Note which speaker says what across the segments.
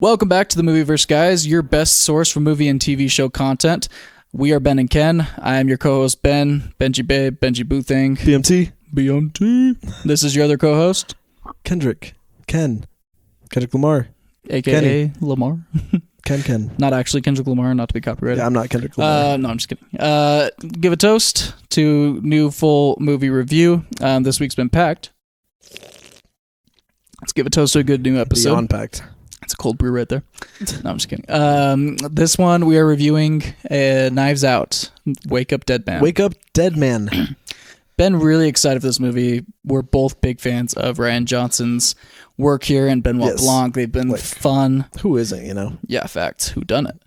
Speaker 1: Welcome back to the Movieverse, guys, your best source for movie and TV show content. We are Ben and Ken. I am your co-host, Ben, Benji Babe, Benji Boothing. BMT. This is your other co-host,
Speaker 2: Kendrick Lamar.
Speaker 1: a.k.a.
Speaker 2: Kenny.
Speaker 1: Lamar.
Speaker 2: Ken.
Speaker 1: Not actually Kendrick Lamar, not to be copyrighted.
Speaker 2: Yeah, I'm not Kendrick Lamar.
Speaker 1: No, I'm just kidding. Give a toast to new full movie review. This week's been packed. Let's give a toast to a good new episode.
Speaker 2: Beyond packed.
Speaker 1: It's a cold brew right there. No, I'm just kidding. This one we are reviewing Knives Out, Wake Up Dead Man.
Speaker 2: Wake Up Dead Man.
Speaker 1: Been really excited for this movie. We're both big fans of Rian Johnson's work here and Benoit Blanc. They've been fun.
Speaker 2: Who isn't, you know?
Speaker 1: Yeah, facts. Who done it?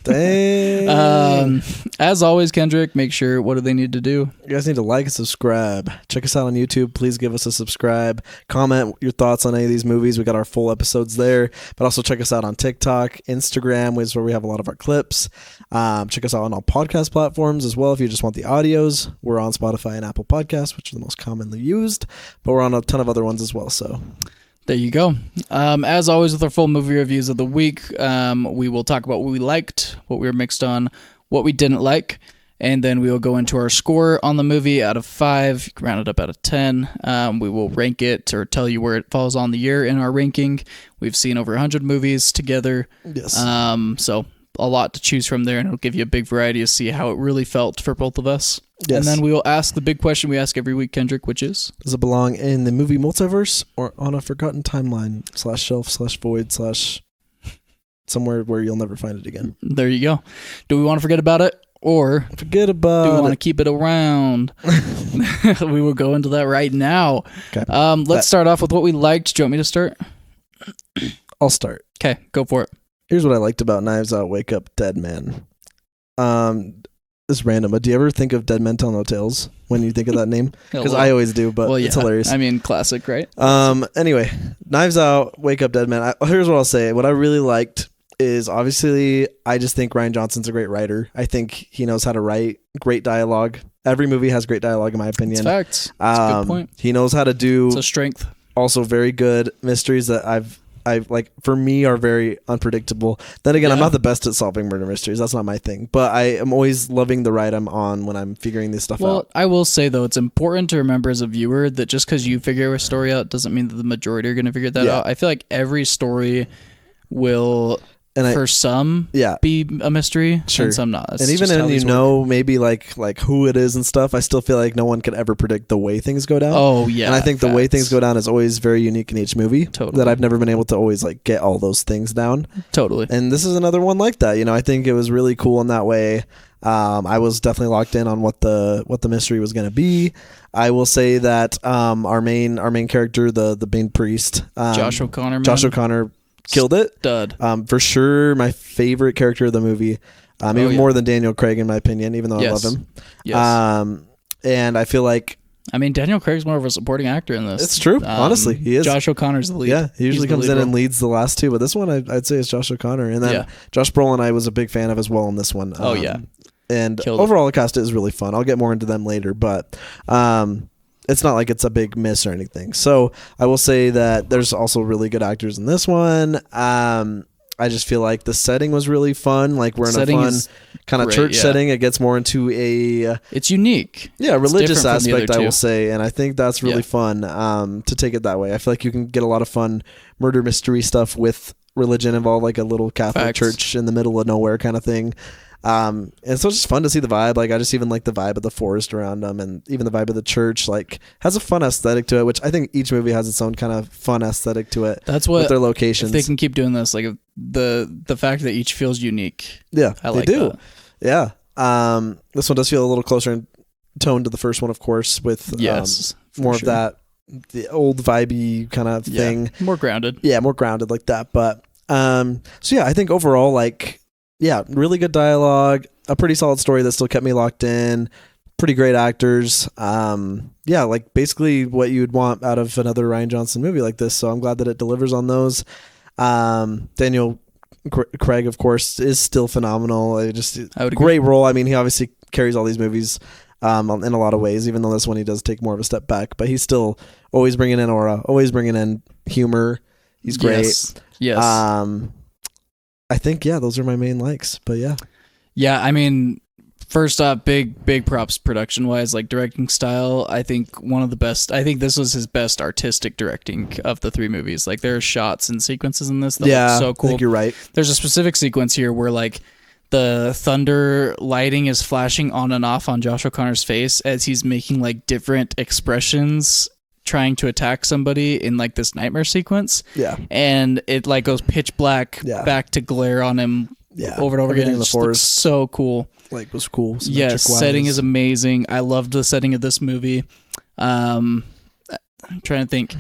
Speaker 2: Dang.
Speaker 1: As always, Kendrick, make sure, what do they need to do?
Speaker 2: You guys need to like and subscribe. Check us out on YouTube. Please give us a subscribe. Comment your thoughts on any of these movies. We got our full episodes there. But also check us out on TikTok, Instagram, is where we have a lot of our clips. Check us out on all podcast platforms as well if you just want the audios. We're on Spotify and Apple Podcasts, which are the most commonly used. But we're on a ton of other ones as well, so...
Speaker 1: There you go. As always with our full movie reviews of the week, we will talk about what we liked, what we were mixed on, what we didn't like, and then we will go into our score on the movie out of 5, round it up out of 10. We will rank it or tell you where it falls on the year in our ranking. We've seen over 100 movies together.
Speaker 2: Yes.
Speaker 1: So a lot to choose from there, and it'll give you a big variety to see how it really felt for both of us.
Speaker 2: Yes.
Speaker 1: And then we will ask the big question we ask every week, Kendrick, which is?
Speaker 2: Does it belong in the movie multiverse or on a forgotten timeline /shelf/void/ somewhere where you'll never find it again?
Speaker 1: There you go. Do we want to forget about it or
Speaker 2: forget about
Speaker 1: do we want to keep it around? We will go into that right now.
Speaker 2: Okay.
Speaker 1: Let's start off with what we liked. Do you want me to start?
Speaker 2: I'll start.
Speaker 1: Okay, go for it.
Speaker 2: Here's what I liked about Knives Out, Wake Up Dead Man. This is random, but do you ever think of Dead Men Tell No Tales when you think of that name? Because I always do, but it's hilarious.
Speaker 1: I mean, classic, right?
Speaker 2: Anyway, Knives Out, Wake Up Dead Man. Here's what I'll say. What I really liked is, obviously, I just think Rian Johnson's a great writer. I think he knows how to write great dialogue. Every movie has great dialogue, in my opinion.
Speaker 1: It's facts. That's a good point.
Speaker 2: He knows how to do...
Speaker 1: It's a strength.
Speaker 2: Also very good mysteries that I've like, for me, are very unpredictable. Then again, I'm not the best at solving murder mysteries. That's not my thing. But I am always loving the ride I'm on when I'm figuring this stuff out.
Speaker 1: Well, I will say, though, it's important to remember as a viewer that just because you figure a story out doesn't mean that the majority are going to figure that out. I feel like every story will... for some, be a mystery, and some not. That's
Speaker 2: and even when you know maybe like who it is and stuff, I still feel like no one could ever predict the way things go down.
Speaker 1: Oh yeah,
Speaker 2: and I think the way things go down is always very unique in each movie.
Speaker 1: Totally.
Speaker 2: That I've never been able to always like get all those things down.
Speaker 1: Totally.
Speaker 2: And this is another one like that. You know, I think it was really cool in that way. I was definitely locked in on what the mystery was going to be. I will say that our main character, the main priest,
Speaker 1: Josh O'Connor.
Speaker 2: Killed it.
Speaker 1: Stud.
Speaker 2: For sure, my favorite character of the movie. Even more than Daniel Craig, in my opinion, even though I love him.
Speaker 1: Yes.
Speaker 2: And I feel like...
Speaker 1: I mean, Daniel Craig's more of a supporting actor in this.
Speaker 2: It's true. Honestly, he is.
Speaker 1: Josh O'Connor's the lead.
Speaker 2: Yeah, he usually comes in and leads the last two, but this one I'd say is Josh O'Connor. And then Josh Brolin I was a big fan of as well in this one. And overall, the cast is really fun. I'll get more into them later, but... it's not like it's a big miss or anything. So I will say that there's also really good actors in this one. I just feel like the setting was really fun. Like we're in a fun kind of church setting. It gets more into
Speaker 1: it's unique.
Speaker 2: Yeah, religious aspect, I will say. And I think that's really fun to take it that way. I feel like you can get a lot of fun murder mystery stuff with religion involved, like a little Catholic church in the middle of nowhere kind of thing. And so it's just fun to see the vibe. Like I just even like the vibe of the forest around them, and even the vibe of the church. Like has a fun aesthetic to it, which I think each movie has its own kind of fun aesthetic to it.
Speaker 1: That's what
Speaker 2: with their locations.
Speaker 1: If they can keep doing this, like the fact that each feels unique.
Speaker 2: Yeah,
Speaker 1: I like
Speaker 2: they do.
Speaker 1: That.
Speaker 2: Yeah. This one does feel a little closer in tone to the first one, of course, with more of that the old vibey kind of thing.
Speaker 1: More grounded.
Speaker 2: Yeah, more grounded like that. But so yeah, I think overall really good dialogue, a pretty solid story that still kept me locked in, pretty great actors. Like basically what you'd want out of another Rian Johnson movie like this. So I'm glad that it delivers on those. Daniel Craig, of course, is still phenomenal. Great role. I mean, he obviously carries all these movies in a lot of ways, even though this one he does take more of a step back. But he's still always bringing in aura, always bringing in humor. He's great.
Speaker 1: Yes.
Speaker 2: I think those are my main likes. But yeah.
Speaker 1: Yeah, I mean, first off, big props production wise, like directing style. I think one of the best. I think this was his best artistic directing of the three movies. Like there are shots and sequences in this that look so cool.
Speaker 2: I think you're right.
Speaker 1: There's a specific sequence here where like the thunder lighting is flashing on and off on Josh O'Connor's face as he's making like different expressions trying to attack somebody in like this nightmare sequence.
Speaker 2: Yeah.
Speaker 1: And it like goes pitch black back to glare on him over and over again.
Speaker 2: In the forest.
Speaker 1: So cool.
Speaker 2: Like was cool.
Speaker 1: Yes, setting is amazing. I loved the setting of this movie. I'm trying to think.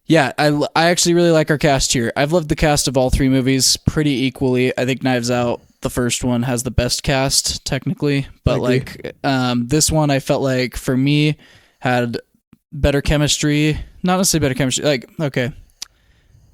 Speaker 1: Yeah, I actually really like our cast here. I've loved the cast of all three movies pretty equally. I think Knives Out, the first one, has the best cast technically, but like this one I felt like for me had better chemistry. Not necessarily better chemistry. Like, okay, I'm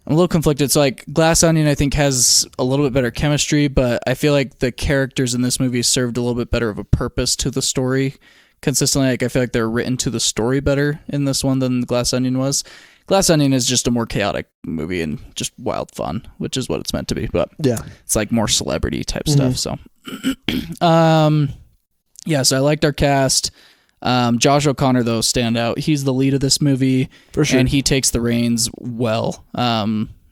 Speaker 1: a little conflicted. So like Glass Onion I think has a little bit better chemistry, but I feel like the characters in this movie served a little bit better of a purpose to the story consistently. Like I feel like they're written to the story better in this one than Glass Onion was. Glass Onion is just a more chaotic movie and just wild fun, which is what it's meant to be. But yeah, it's like more celebrity type stuff. So, yeah, so I liked our cast. Josh O'Connor though stand out. He's the lead of this movie
Speaker 2: for sure,
Speaker 1: and he takes the reins well.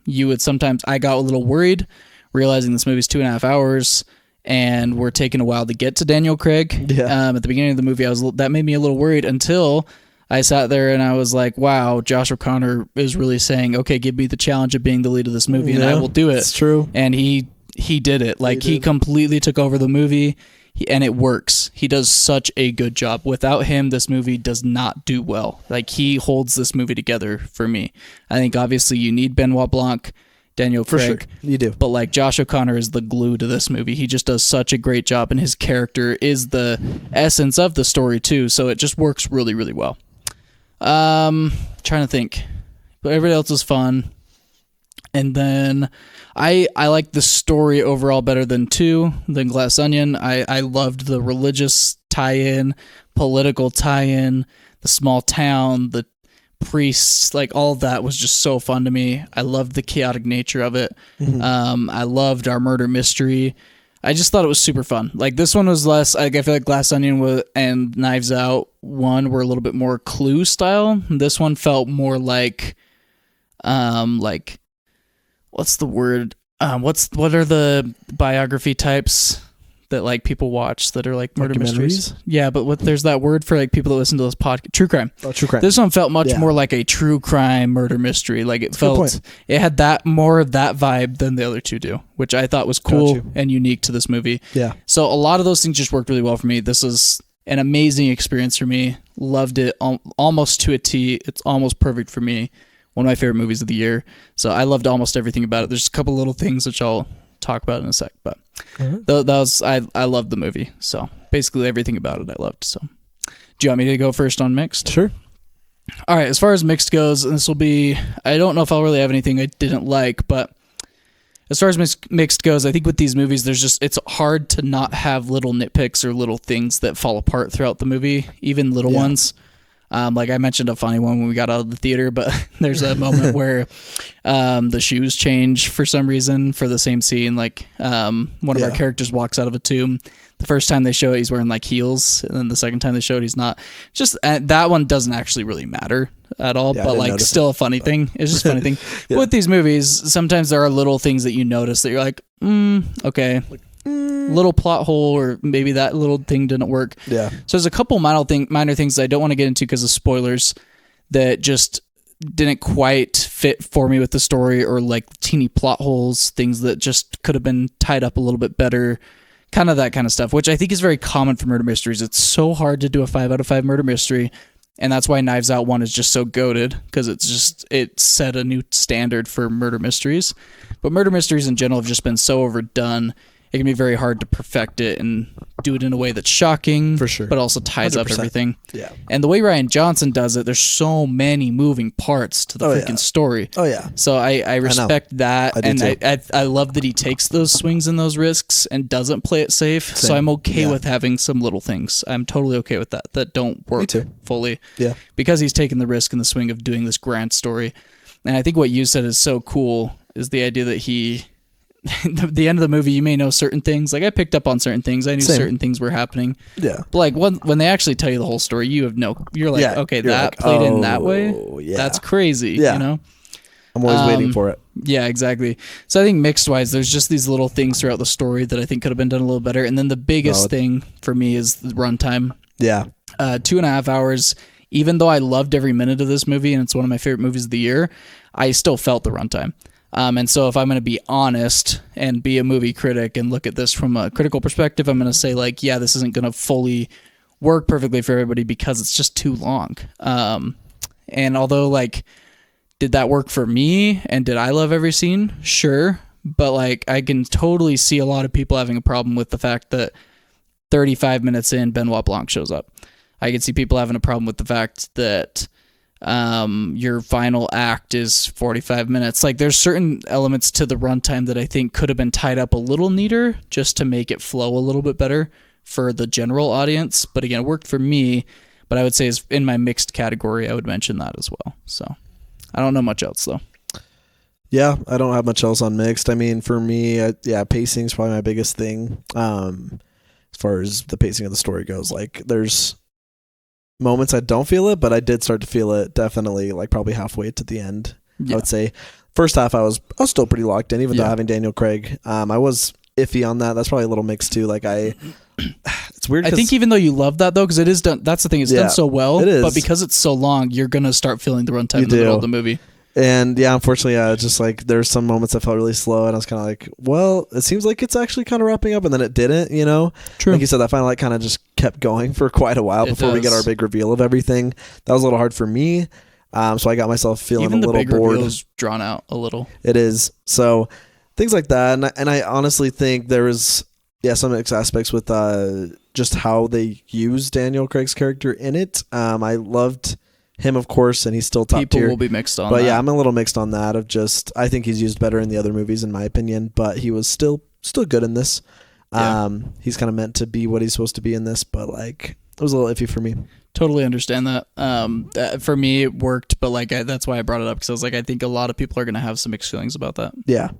Speaker 1: You would sometimes I got a little worried realizing this movie's 2.5 hours and we're taking a while to get to Daniel Craig.
Speaker 2: Yeah.
Speaker 1: At the beginning of the movie, that made me a little worried until I sat there and I was like, wow, Josh O'Connor is really saying, okay, give me the challenge of being the lead of this movie and I will do it.
Speaker 2: It's true.
Speaker 1: And he did it. Like he completely took over the movie and it works. He does such a good job. Without him, this movie does not do well. Like he holds this movie together for me. I think obviously you need Benoit Blanc, Daniel Craig.
Speaker 2: For sure. You do.
Speaker 1: But like Josh O'Connor is the glue to this movie. He just does such a great job and his character is the essence of the story too. So it just works really, really well. Trying to think, but everybody else is fun. And then I like the story overall better than Glass Onion. I loved the religious tie-in, political tie-in, the small town, the priests, like all of that was just so fun to me. I loved the chaotic nature of it. I loved our murder mystery. I just thought it was super fun. Like this one was less, like I feel like Glass Onion and Knives Out one were a little bit more Clue style. This one felt more like what's the word? What are the biography types that like people watch that are like murder mysteries? Yeah, but there's that word for like people that listen to this podcast. True crime.
Speaker 2: Oh, true crime.
Speaker 1: This one felt much more like a true crime murder mystery. Like it had that more of that vibe than the other two do, which I thought was cool and unique to this movie.
Speaker 2: Yeah.
Speaker 1: So a lot of those things just worked really well for me. This was an amazing experience for me. Loved it almost to a T. It's almost perfect for me. One of my favorite movies of the year. So I loved almost everything about it. There's a couple little things which I'll talk about in a sec, but I loved the movie. So basically everything about it I loved. So do you want me to go first on mixed?
Speaker 2: Sure.
Speaker 1: All right, as far as mixed goes, this will be, I don't know if I'll really have anything I didn't like, but as far as mixed goes, I think with these movies, it's hard to not have little nitpicks or little things that fall apart throughout the movie, even little ones. Like I mentioned a funny one when we got out of the theater, but there's a moment where the shoes change for some reason for the same scene. Like one of our characters walks out of a tomb. The first time they show it, he's wearing like heels, and then the second time they show it, he's not. Just that one doesn't actually really matter at all, but like still a funny thing. It's just a funny thing. But with these movies, sometimes there are little things that you notice that you're like, okay. Little plot hole, or maybe that little thing didn't work. Yeah. So there's a couple minor things that I don't want to get into because of spoilers that just didn't quite fit for me with the story, or like teeny plot holes, things that just could have been tied up a little bit better, kind of that kind of stuff, which I think is very common for murder mysteries. It's so hard to do a 5 out of 5 murder mystery, and that's why Knives Out 1 is just so goated, because it set a new standard for murder mysteries. But murder mysteries in general have just been so overdone. It can be very hard to perfect it and do it in a way that's shocking,
Speaker 2: for sure,
Speaker 1: but also ties
Speaker 2: 100%.
Speaker 1: Up everything.
Speaker 2: Yeah.
Speaker 1: And the way Rian Johnson does it, there's so many moving parts to the freaking story.
Speaker 2: Oh yeah.
Speaker 1: So I respect that,
Speaker 2: and
Speaker 1: I love that he takes those swings and those risks and doesn't play it safe. Same. So I'm okay with having some little things. I'm totally okay with that don't work fully. Yeah. Because he's taking the risk and the swing of doing this grand story. And I think what you said is so cool is the idea that the end of the movie, you may know certain things. Like I picked up on certain things. I knew certain things were happening.
Speaker 2: Yeah.
Speaker 1: But like when they actually tell you the whole story, you're like, okay, that like, played in that way.
Speaker 2: Yeah.
Speaker 1: That's crazy.
Speaker 2: Yeah.
Speaker 1: You know?
Speaker 2: I'm always waiting for it.
Speaker 1: Yeah, exactly. So I think mixed wise, there's just these little things throughout the story that I think could have been done a little better. And then the biggest thing for me is the runtime.
Speaker 2: Yeah.
Speaker 1: 2.5 hours. Even though I loved every minute of this movie and it's one of my favorite movies of the year, I still felt the runtime. And so if I'm going to be honest and be a movie critic and look at this from a critical perspective, I'm going to say like, yeah, this isn't going to fully work perfectly for everybody because it's just too long. And although like, did that work for me and did I love every scene? Sure. But like, I can totally see a lot of people having a problem with the fact that 35 minutes in, Benoit Blanc shows up. I can see people having a problem with the fact that your final act is 45 minutes. Like there's certain elements to the runtime that I think could have been tied up a little neater just to make it flow a little bit better for the general audience. But again, it worked for me, but I would say is in my mixed category, I would mention that as well. So I don't know much else though.
Speaker 2: Yeah, I don't have much else on mixed. I mean, for me, pacing is probably my biggest thing. As far as the pacing of the story goes, like there's moments I don't feel it, but I did start to feel it definitely like probably halfway to the end. I would say first half I was still pretty locked in, even though having Daniel Craig. I was iffy on that. That's probably a little mixed too. Like it's weird.
Speaker 1: I think even though you love that though, because it is done. That's the thing. It's done so well.
Speaker 2: It is.
Speaker 1: But because it's so long, you're gonna start feeling the runtime in the middle of the movie.
Speaker 2: And yeah, unfortunately, it's just like there's some moments I felt really slow, and I was kind of like, well, it seems like it's actually kind of wrapping up, and then it didn't, you know?
Speaker 1: True.
Speaker 2: Like you said, that final kind of just kept going for quite a while before we get our big reveal of everything. That was a little hard for me, so I got myself feeling a little bored. Even the big reveal is
Speaker 1: drawn out a little.
Speaker 2: It is. So things like that, and I honestly think there was some mixed aspects with just how they used Daniel Craig's character in it. I loved him, of course, and he's still top tier.
Speaker 1: People will be mixed on that.
Speaker 2: But yeah, I'm a little mixed on that of just, I think he's used better in the other movies, in my opinion, but he was still good in this. Yeah. He's kind of meant to be what he's supposed to be in this, but like, it was a little iffy for me.
Speaker 1: Totally understand that. For me, it worked, but like, that's why I brought it up, because I was like, I think a lot of people are going to have some mixed feelings about that.
Speaker 2: Yeah.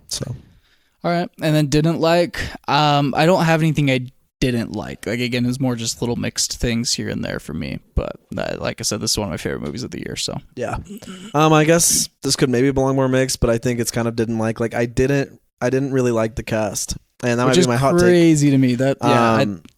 Speaker 2: So.
Speaker 1: All right. And then didn't like, I don't have anything I didn't like again, it's more just little mixed things here and there for me, but like I said, this is one of my favorite movies of the year. So
Speaker 2: yeah, I guess this could maybe belong more mixed, but I think it's kind of didn't like I didn't really like the cast, and that might be my hot take.
Speaker 1: Crazy to me. That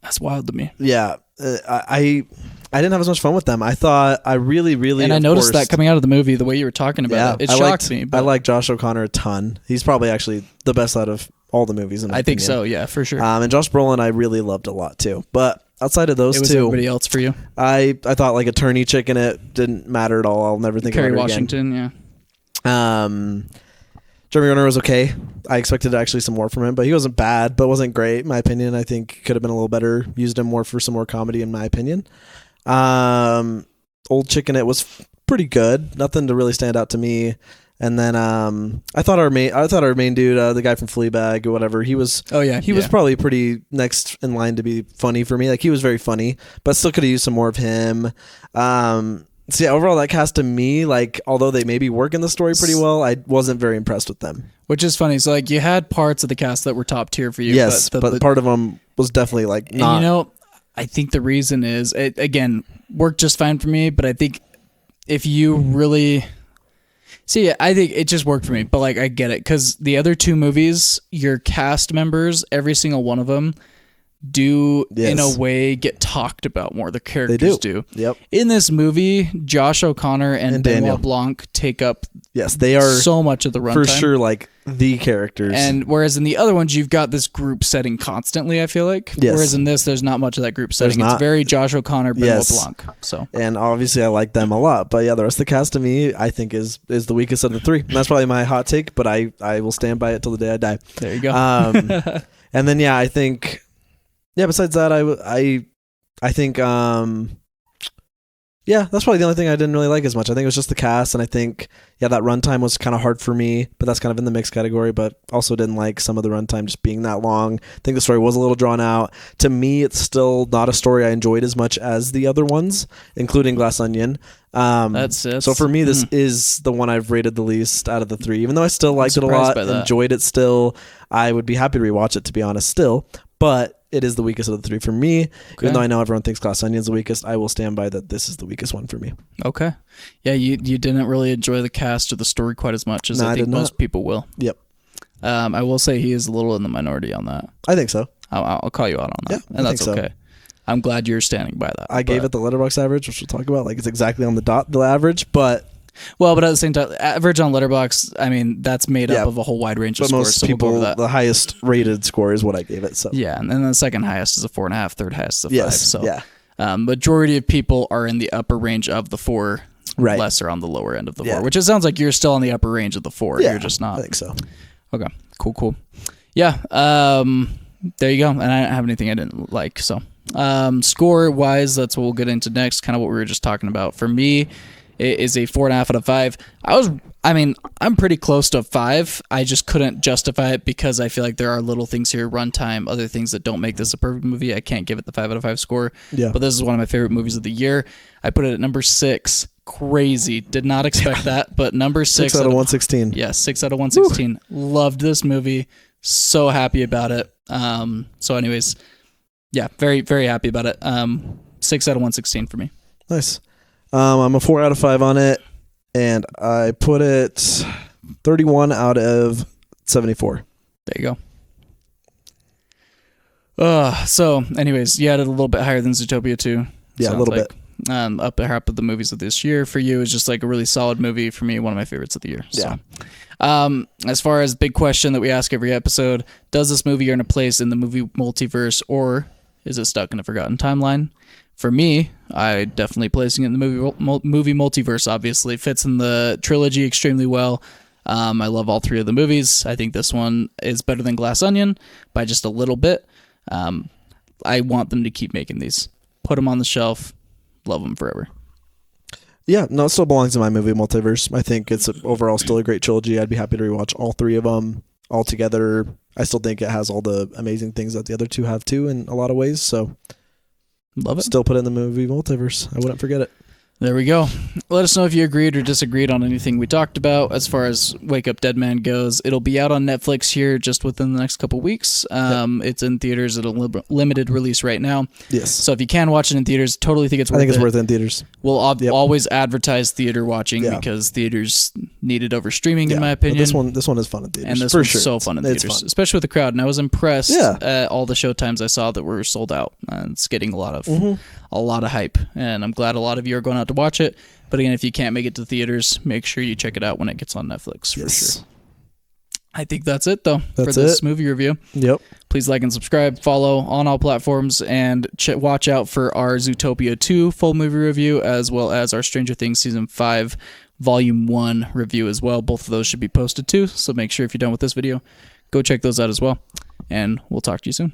Speaker 1: that's wild to me.
Speaker 2: Yeah, I didn't have as much fun with them. I thought I really
Speaker 1: and I noticed that coming out of the movie, the way you were talking about it shocked me. But
Speaker 2: I like Josh O'Connor a ton. He's probably actually the best out of all the movies in my opinion.
Speaker 1: Think so, yeah, for sure.
Speaker 2: And Josh Brolin I really loved a lot too. But outside of those two,
Speaker 1: everybody else for you?
Speaker 2: I thought like Attorney Chick in it didn't matter at all. I'll never think
Speaker 1: Kerry
Speaker 2: about it
Speaker 1: Washington,
Speaker 2: again. Jeremy Renner was okay. I expected actually some more from him, but he wasn't bad, but wasn't great in my opinion. I think could have been a little better. Used him more for some more comedy in my opinion. Old Chick in it was pretty good. Nothing to really stand out to me. And then I thought our main dude, the guy from Fleabag or whatever, he was was probably pretty next in line to be funny for me. Like he was very funny, but still could have used some more of him. So yeah, overall that cast to me, like although they maybe work in the story pretty well, I wasn't very impressed with them.
Speaker 1: Which is funny. So like you had parts of the cast that were top tier for you.
Speaker 2: Yes, but part of them was definitely like not.
Speaker 1: And you know, I think the reason is it again worked just fine for me, but I think if you really. See, I think it just worked for me, but like I get it because the other two movies, your cast members, every single one of them, do in a way get talked about more. The characters do.
Speaker 2: Yep.
Speaker 1: In this movie, Josh O'Connor and Benoit Blanc take up.
Speaker 2: Yes, they are
Speaker 1: so much of the runtime
Speaker 2: for sure. Like the characters,
Speaker 1: and whereas in the other ones, you've got this group setting constantly. I feel like.
Speaker 2: Yes.
Speaker 1: Whereas in this, there's not much of that group setting. It's very Josh O'Connor, Benoit Blanc. So.
Speaker 2: And obviously, I like them a lot. But yeah, the rest of the cast to me, I think is the weakest of the three. And that's probably my hot take, but I will stand by it till the day I die.
Speaker 1: There you go.
Speaker 2: And then I think. Yeah, besides that, I think Yeah, that's probably the only thing I didn't really like as much. I think it was just the cast, and I think, yeah, that runtime was kind of hard for me, but that's kind of in the mixed category, but also didn't like some of the runtime just being that long. I think the story was a little drawn out. To me, it's still not a story I enjoyed as much as the other ones, including Glass Onion.
Speaker 1: That's it.
Speaker 2: So for me, this is the one I've rated the least out of the three. Even though I still liked it a lot, enjoyed it still, I would be happy to rewatch it, to be honest, still. But it is the weakest of the three for me. Okay. Even though I know everyone thinks Glass Onion is the weakest, I will stand by that this is the weakest one for me.
Speaker 1: Okay. Yeah, you didn't really enjoy the cast or the story quite as much as I think most people will.
Speaker 2: Yep.
Speaker 1: I will say he is a little in the minority on that.
Speaker 2: I think so.
Speaker 1: I'll call you out on that.
Speaker 2: Yeah,
Speaker 1: and that's okay.
Speaker 2: So.
Speaker 1: I'm glad you're standing by that.
Speaker 2: I gave it the Letterboxd average, which we'll talk about. Like, it's exactly on the dot, the average, but...
Speaker 1: Well, but at the same time, average on Letterboxd, I mean, that's made up of a whole wide range of scores.
Speaker 2: Most people, the highest rated score is what I gave it. So
Speaker 1: yeah, and then the second highest is a 4.5, third highest is a 5. So
Speaker 2: yeah.
Speaker 1: Majority of people are in the upper range of the 4, lesser on the lower end of the 4, which it sounds like you're still on the upper range of the 4.
Speaker 2: Yeah,
Speaker 1: you're just not.
Speaker 2: I think so.
Speaker 1: Okay, cool. Yeah, there you go. And I don't have anything I didn't like. So score-wise, that's what we'll get into next, kind of what we were just talking about. For me, it is a 4.5 out of 5. I'm pretty close to a 5. I just couldn't justify it because I feel like there are little things here, runtime, other things that don't make this a perfect movie. I can't give it the 5 out of 5 score.
Speaker 2: Yeah.
Speaker 1: But this is one of my favorite movies of the year. I put it at number 6. Crazy. Did not expect that, but number 6
Speaker 2: out of 116.
Speaker 1: Yeah, 6 out of 116. Loved this movie. So happy about it. So anyways, yeah, very, very happy about it. 6 out of 116 for me.
Speaker 2: Nice. I'm a 4 out of 5 on it, and I put it 31 out of 74.
Speaker 1: There you go. So anyways, you had it a little bit higher than Zootopia 2.
Speaker 2: Yeah, a little bit.
Speaker 1: Up there half of the movies of this year. For you, is just like a really solid movie. For me, one of my favorites of the year.
Speaker 2: Yeah.
Speaker 1: So, as far as big question that we ask every episode, does this movie earn a place in the movie multiverse, or is it stuck in a forgotten timeline? For me, I definitely placing it in the movie multiverse. Obviously, fits in the trilogy extremely well. I love all 3 of the movies. I think this one is better than Glass Onion by just a little bit. I want them to keep making these. Put them on the shelf. Love them forever.
Speaker 2: Yeah, no, it still belongs in my movie multiverse. I think it's overall still a great trilogy. I'd be happy to rewatch all 3 of them all together. I still think it has all the amazing things that the other 2 have too in a lot of ways. So.
Speaker 1: Love it.
Speaker 2: Still put it in the movie multiverse. I wouldn't forget it.
Speaker 1: There we go. Let us know if you agreed or disagreed on anything we talked about. As far as Wake Up Dead Man goes, it'll be out on Netflix here just within the next couple weeks. It's in theaters at a limited release right now.
Speaker 2: Yes.
Speaker 1: So if you can watch it in theaters, totally think it's worth it.
Speaker 2: I think it's worth it in theaters.
Speaker 1: We'll always advertise theater watching because theaters need it over streaming, in my opinion.
Speaker 2: But this one is fun in theaters.
Speaker 1: And this one's so fun in theaters, especially with the crowd. And I was impressed at all the show times I saw that were sold out. And it's getting a lot of hype. And I'm glad a lot of you are going out to watch it. But again, if you can't make it to theaters, make sure you check it out when it gets on Netflix for sure. I think that's it, though, for this movie review.
Speaker 2: Yep.
Speaker 1: Please like and subscribe, follow on all platforms, and watch out for our Zootopia 2 full movie review, as well as our Stranger Things Season 5 Volume 1 review as well. Both of those should be posted too, so make sure if you're done with this video, go check those out as well. And we'll talk to you soon.